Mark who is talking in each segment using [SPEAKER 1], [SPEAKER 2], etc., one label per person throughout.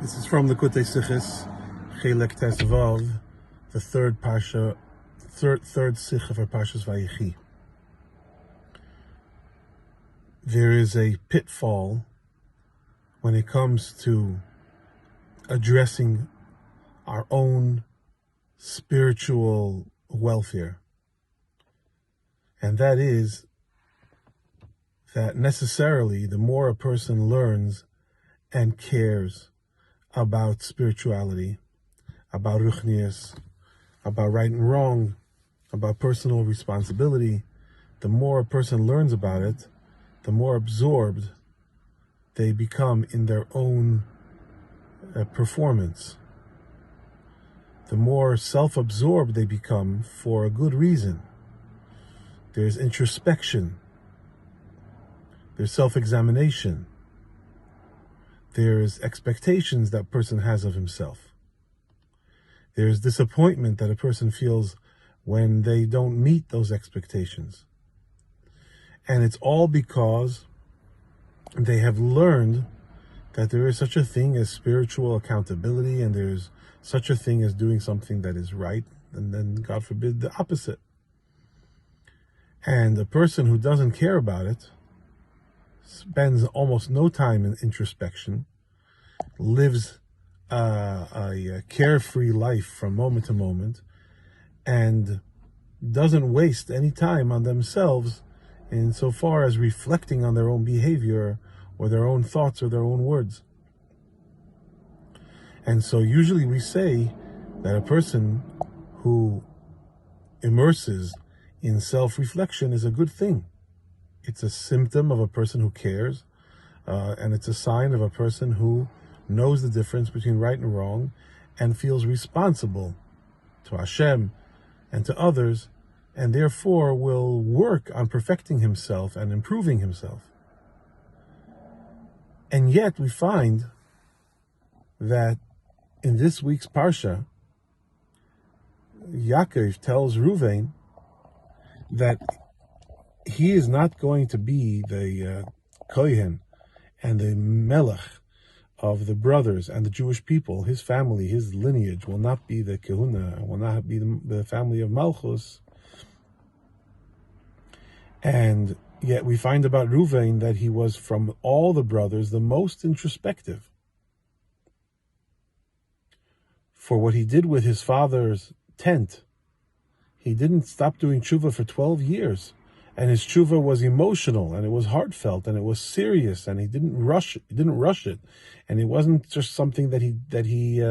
[SPEAKER 1] This is from Likkutei Sichos, Chelek Vav, the third Sikh of our Parshas Vayechi. There is a pitfall when it comes to addressing our own spiritual welfare, and that is that necessarily the more a person learns and cares about spirituality, about ruchnius, about right and wrong, about personal responsibility, the more a person learns about it, the more absorbed they become in their own performance. The more self-absorbed they become for a good reason. There's introspection. There's self-examination. There's expectations that a person has of himself. There's disappointment that a person feels when they don't meet those expectations. And it's all because they have learned that there is such a thing as spiritual accountability, and there's such a thing as doing something that is right, and then, God forbid, the opposite. And a person who doesn't care about it spends almost no time in introspection, lives a carefree life from moment to moment, and doesn't waste any time on themselves insofar as reflecting on their own behavior or their own thoughts or their own words. And so usually we say that a person who immerses in self-reflection is a good thing. It's a symptom of a person who cares, and it's a sign of a person who knows the difference between right and wrong and feels responsible to Hashem and to others, and therefore will work on perfecting himself and improving himself. And yet we find that in this week's Parsha, Yaakov tells Reuven that he is not going to be the Kohen and the Melech of the brothers and the Jewish people. His family, his lineage will not be the Kehuna, will not be the family of Malchus. And yet we find about Reuven that he was, from all the brothers, the most introspective. For what he did with his father's tent, he didn't stop doing tshuva for 12 years. And his tshuva was emotional, and it was heartfelt, and it was serious, and he didn't rush it. And it wasn't just something that he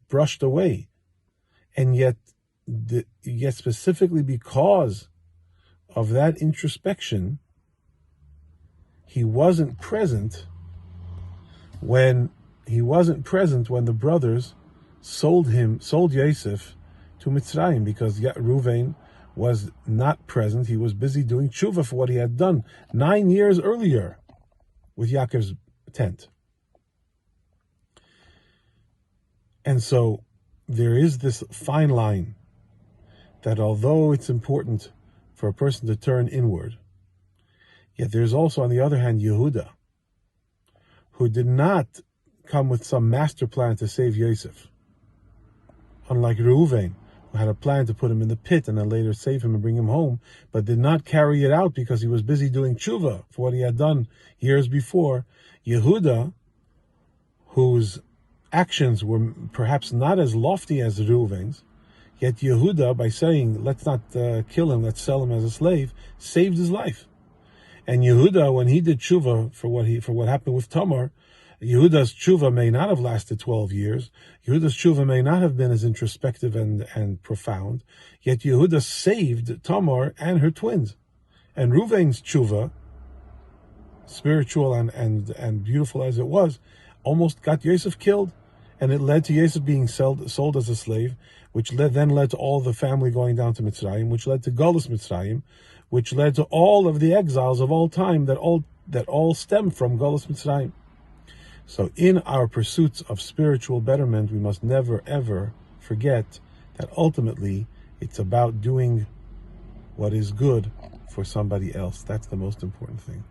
[SPEAKER 1] brushed away. And yet specifically because of that introspection, he wasn't present when the brothers sold Yosef to Mitzrayim, because Reuven was not present. He was busy doing tshuva for what he had done 9 years earlier with Yaakov's tent. And so there is this fine line that although it's important for a person to turn inward, yet there's also, on the other hand, Yehuda, who did not come with some master plan to save Yosef, unlike Reuven, who had a plan to put him in the pit and then later save him and bring him home, but did not carry it out because he was busy doing tshuva for what he had done years before. Yehuda, whose actions were perhaps not as lofty as Reuven's, yet Yehuda, by saying, let's not kill him, let's sell him as a slave, saved his life. And Yehuda, when he did tshuva for what happened with Tamar, Yehuda's tshuva may not have lasted 12 years. Yehuda's tshuva may not have been as introspective and profound. Yet Yehuda saved Tamar and her twins. And Reuven's tshuva, spiritual and beautiful as it was, almost got Yosef killed. And it led to Yosef being sold as a slave, which then led to all the family going down to Mitzrayim, which led to Galus Mitzrayim, which led to all of the exiles of all time that all stem from Galus Mitzrayim. So in our pursuits of spiritual betterment, we must never, ever forget that ultimately it's about doing what is good for somebody else. That's the most important thing.